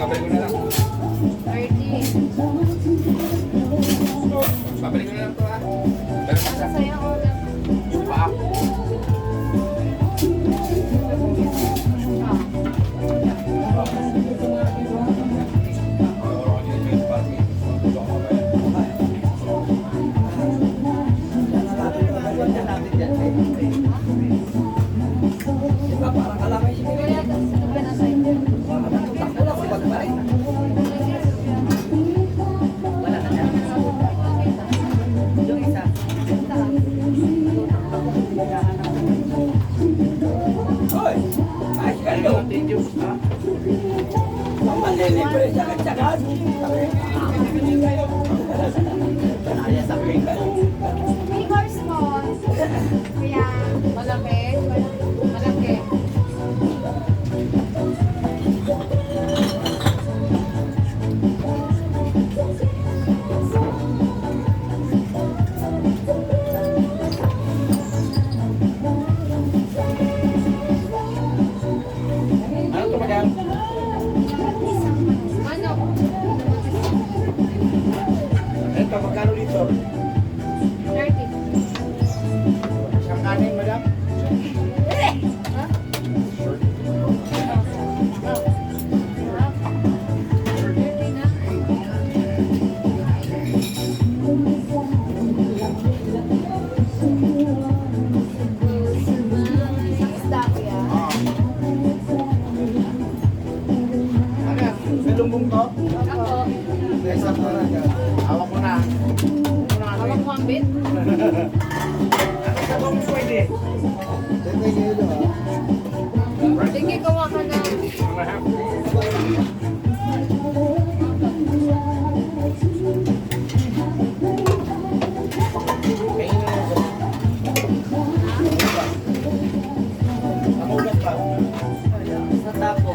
Babalik ko na lang. 30. Babalik ko na lang to ha. Pero Ano masa. sa'yo ko lang? Pa. May course mo. Kaya malaki. Malaki. Ano to madam? Ano? Ito, magkano dito? 30. Isang kanin madam? Ha? Ano? May lumbong to? Ako, Isa po na. Hawak ko na. hawak mo ang bit. Isa po pwede. Sige, gawa ka na. Nakulat pa. Sa tapo.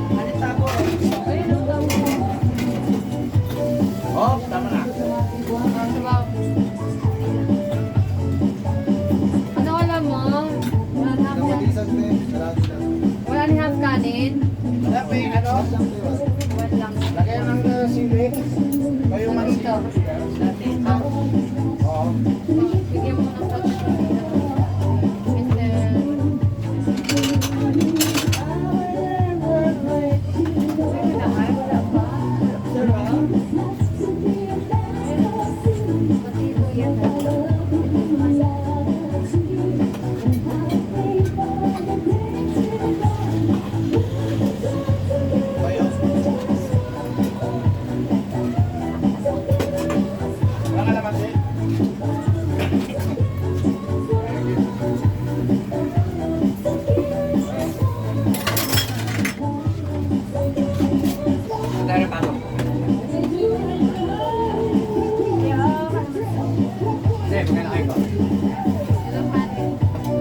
Ano tapo? Ayun ang tama. Oh, tama na. Ano alam mo? Wala ni half kanin. Wala pa yung ano? Wala lang. Lagyan ng sili. Kayo man Ito. Oo. Bigyan mo ng touch. And then... Wala pa. Pati ito yan. Kayo. Wala ka naman din. Magkano pa ako? Hindi, magkano kayo ko? Ilang kanin?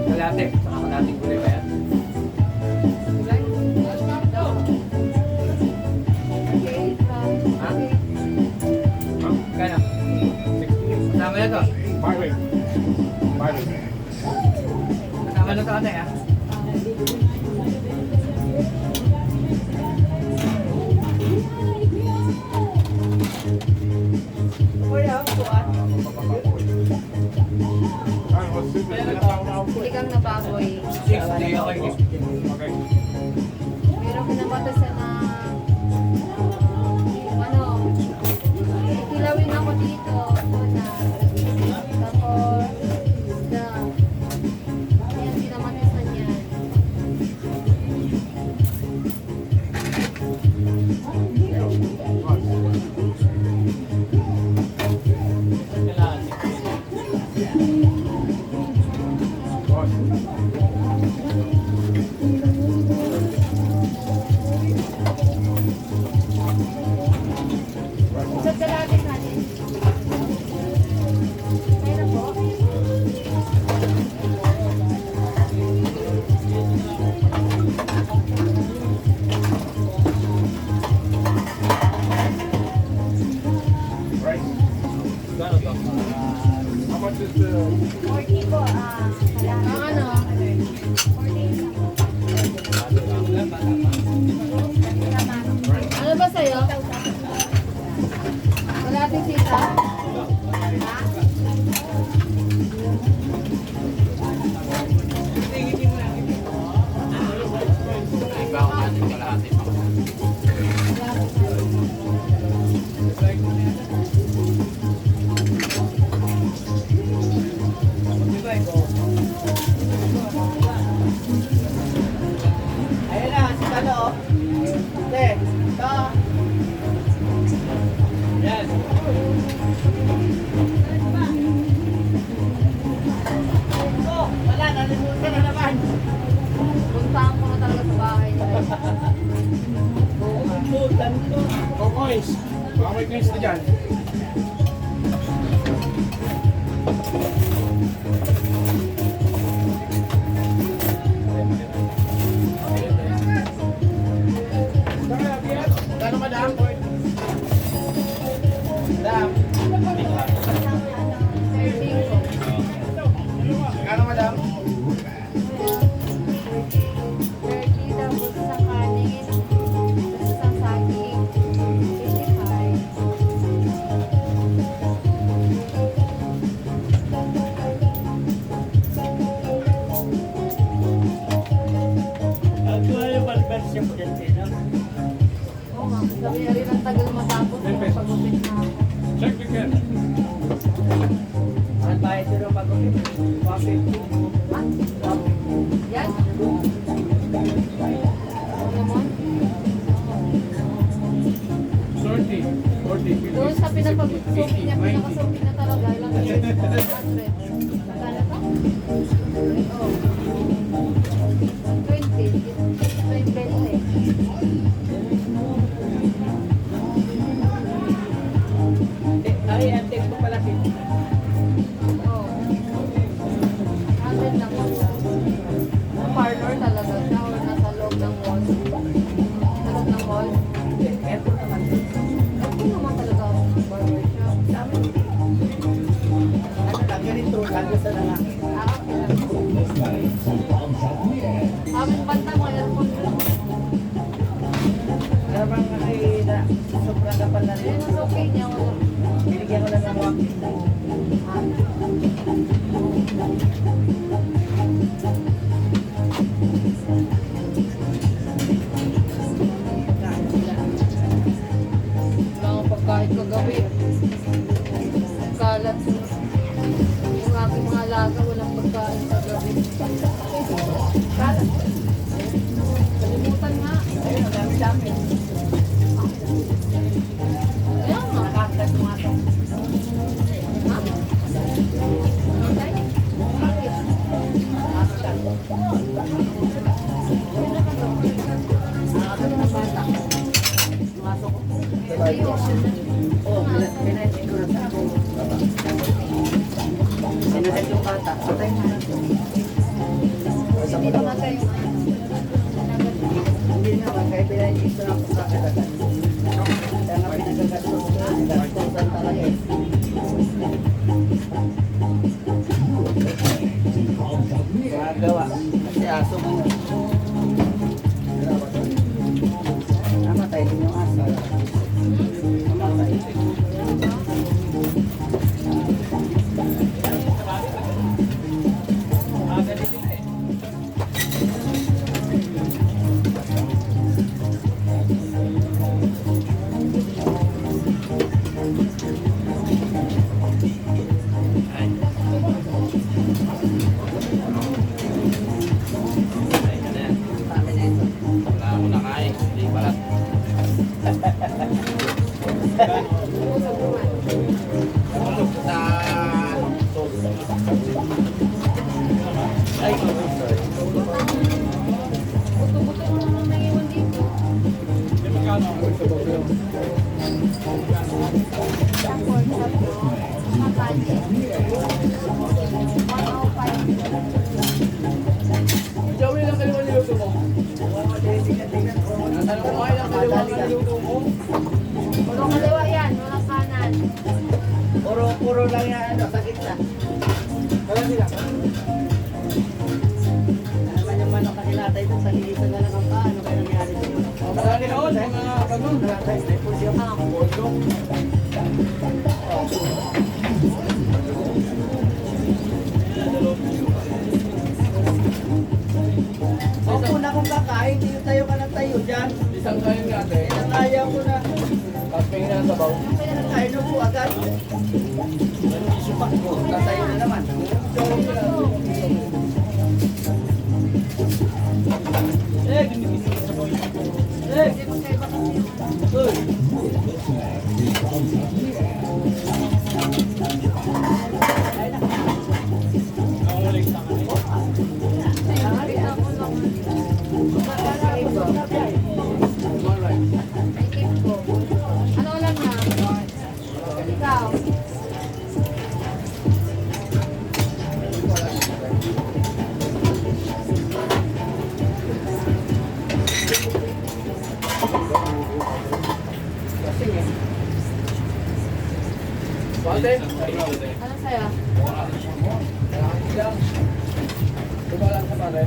Kalate. Saka kalating gulay ba yan? Gulay? Ito. Okay, Ha? Magkano? 60. Kasama na to. Barley. Kasama na to ate ha? Kuya, kuwan. Siligang na baboy. 60, okay. Pero pinabatasan na ano, kilawin ako dito. Una. Tapos, isda. Ayan, pinamatasan yan. Coins. Baka may coins na dyan. Kano madam? Madam? Kano madam? 30 daw sa kanin. Sa saging. 55. Oo nga, sabi niya rin ang tagal matapos. Pagupit na ako. Check the can. Ang bayad nyo pag ulit. 150. Ah, yan. Ano naman? 40. Doon sa pinapag-soapin niya, pinakasoapin na talaga. Ilang years? 100. Magkano to? Oo. 20. Ay, ang take ko pala. Oo. 100 lang po. Sa parlor talaga siya or nasa loob ng mall. Sa loob ng mall. Ito naman. Ito naman talaga ako ng barber shop. Sa amin. Ano lang, ganito. Lalo sa lalaki. Amin banta mo, aircon lang. Ano bang kasi na sobrang kapal na rin. Yan ang okay niya. Wala. Binigyan ko lang ng 150. Ah. Wala akong pagkain kagabi. Kalat yung aking mga alaga, walang pagkain kagabi. Kalat. Kalimutan nga. Ayun, ang dami-dami. Kaya nga. Nakakagat mga ito. Ha? Okay? Bakit? Nakakagat ng bata. Pumasok ko. Ayun. Oo, pinahit ko na sa ako. Pinahit yung bata. Patay na. Hindi naman kayo. Hindi naman, kaya pinahit ito na ako sa kadagan. Kaya nga pinagagat ko. Gastusan talaga eh. Magawa. Kasi aso mo. Namatay din yung aso. Namatay. Buto-buto mo naman naiwan dito. Tapos, makali. 105. Joey lang kayo niluto mo. Natanong ko kayo lang kayo ang niluto mo. Walang kaliwa yan, walang kanan. Puro lang yan, ano, sa gitna. Kaya nila. Naman yung manok kanila tayo sa lilisan na lang ang paano kaya nangyari dito. Marami na mga ganun. May pusyo ka ang puso. Opo na kung kakain, hindi tayo ka na tayo dyan. Isang kain natin. Kaya ko na. Tapos pingin na sa baw. Kain na po agad. Supak ko, tatayo na naman. Hindi mo kayo baka Nangulik sa kanila. Ay, ako lang. Magkakaroon. ate. Anong saya? Kalahati lang. Diba lang sa pare?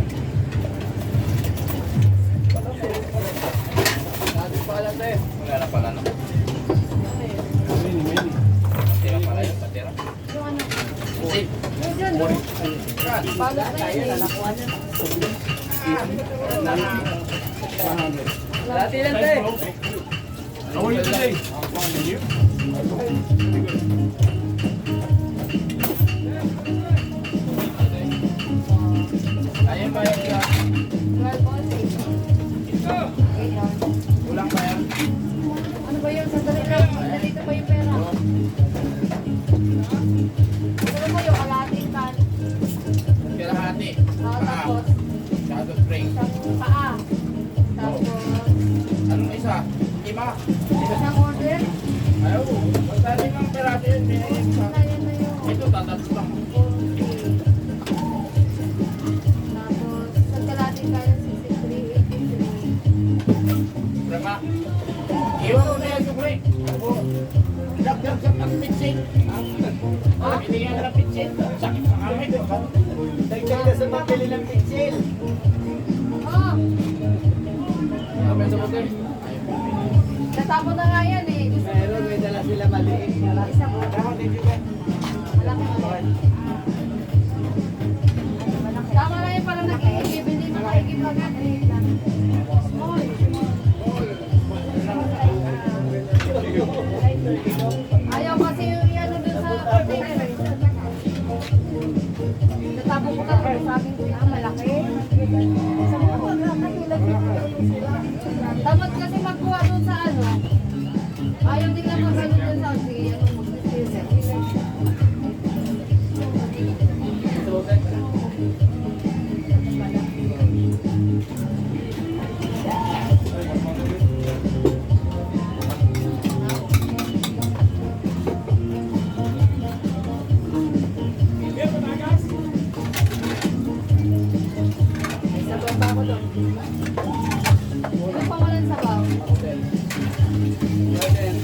Kalahati pa lang ate. Wala na pala, no? Ano yun? Patira pala yun, patira. Yung ano? Kasi, Yung dyan, no? Pala na Tayo, yun eh. nalakuha niya. Kalahati lang ate. how are you today? Ayun ba yung 12 balls eh. Ayan. kulang pa yan? Ano ba yun? Sandali lang. Nandito pa yung pera. Ano ba yung kalating kan? Kalahati. Tapos, Shadow spring. isang paa. Tapos, Anong isa? Lima. isang order. Ayaw. Basta limang peraso yun. Pinahingin sa Na yan na yun. ito, tatatlo lang. 40. Tapos, sa kalating kan, 63, 83. Rama. Iwan mo na yan, sukli. Dagdag sa pagpitsin. Binigyan ka ng pitsin. Sakit sa kamay. Dagdag na sa pabili ng pitsil. Oh! Sabi sa buti. Natapon na nga yan eh. Gusto ko Meron, may dala sila maliit. isa mo. Malaki. Tama na yun parang nag-iigib. Hindi makaigib agad eh. Small. Ayaw kasi yung ano dun sa container eh. Natapon ko talaga sa akin. Malaki. Tamad kasi magkuha dun sa ano. Ayaw din lang mag-ano dun sa sige. Ano mo? Sabaw pa ako doon. Ano pa walang sabaw? Ako din. Ako din.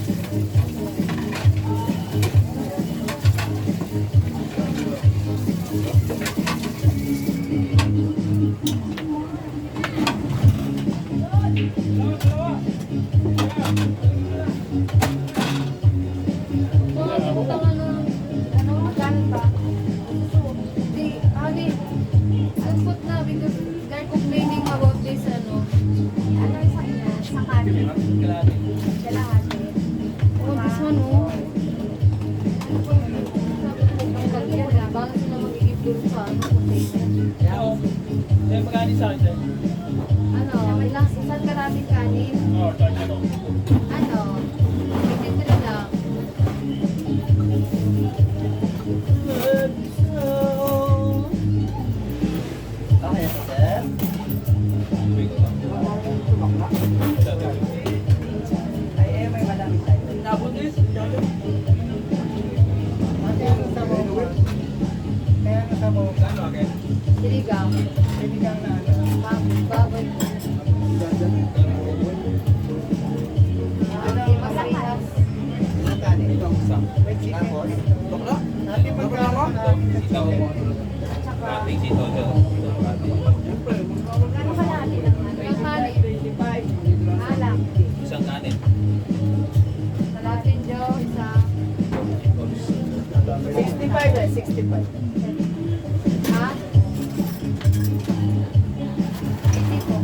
Utang ano, magkano ba? Di, honey, I'll put na because they're complaining about this, ano. Ano yung sa kanya? Sa kanin? Kalahati. Oh, this one, oh. Ano po yun? Ang gagawin nila, baka sila mag-iip doon sa, ano, container. Ano, ilang isang karaming kanin? Ano, 83 lang. Okay, sir. Ay, may malaki tayo. Nabundis. Kaya nasama ko. Siligang. Sinigang na Baboy po. Masarap. kanin ito. May chicken. Bakla? Natin magkano na At saka, Ating si Toto. Siyempre. ano kalahati ng ano? Yung kanin. 25. Alak. Isang kanin. Kalahating Joe, isa. 65 eh, 65. Ha? 80 po.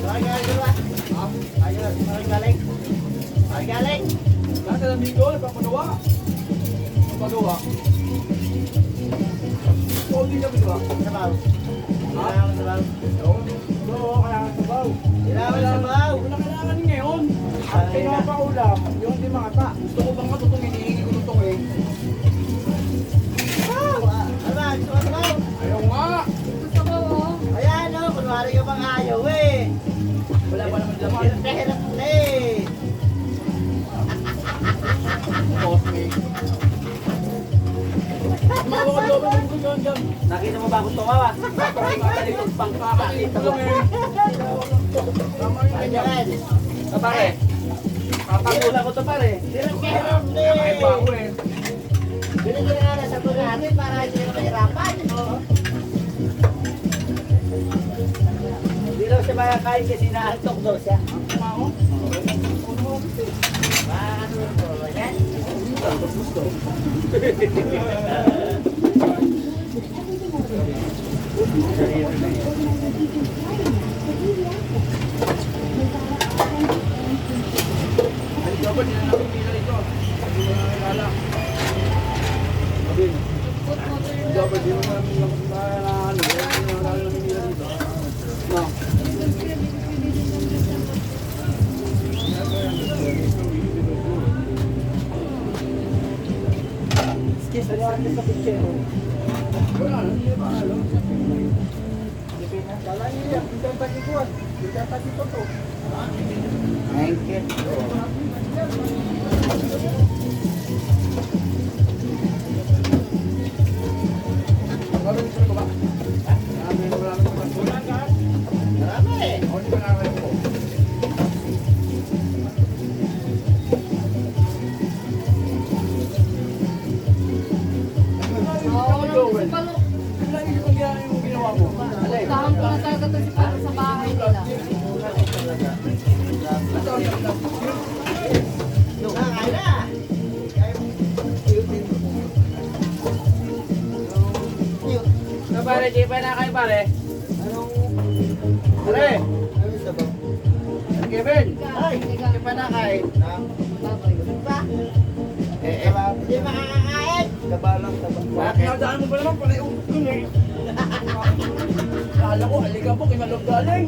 Ay, galing ba? Ay, galing. Ay, galing. Nasa ng linggo, nagpapagawa. Papagawa. Oo, hindi kami gawa. Sabaw. Kailangan ng sabaw. Oo, kailangan sabaw. Kailangan ng sabaw. Wala kailangan ngayon. At pinapaulam, yung di mata. Gusto ko bang katutong hinihingi ko tutong eh. Ano ba? Gusto mo sabaw? Ayaw nga. Gusto ko, oh. Ayan, no? Kunwari ka bang ayaw, eh. Wala pa naman dyan. Hirap na hirap na, eh. Cosmic. Mga baka doon mo ko dyan. Nakita mo ba akong tumawa? Kakalitot pang kakalitot lang eh. Tama yun Ay, ganyan. galing. Sa pare. Papagula ko to, pare. Hirap na hirap na, eh. Kakaiba ako eh. Binigyan nga na sa tuloy natin para hindi na mahirapan. Hindi daw siya makakain kasi naantok daw siya. Mao. Ano ba yan? Ay, dapat yan ang pila nito. Hindi mo na kilala. Sabi, Put mo to your dapat yun ang ano, yung nalala ng pila dito. No. Excuse me, ano sa picture? Wala, hindi ba alam. Kala niyo yan, hindi ang pagkikuan. Hindi ang pagkikuto. Thank you. Marami sila ko ba? Marami ko ba? Wala ka? Marami. Ako hindi ko nakakaya ko. Oo, walang si Palo. Wala yung ginawa mo. Puntahan ko na talaga to si Palo sa bahay nila. Kaya na. Na pare, di pa na kayo pare? Anong... Pare! Ano sa ba? Kevin! Ay, Di pa na kayo? Baboy. ba? Hindi makakakain. Kabalang taba. Bakit? Nadaan mo pa naman pala yung eh. Kala ko, alikabok, imalog galing.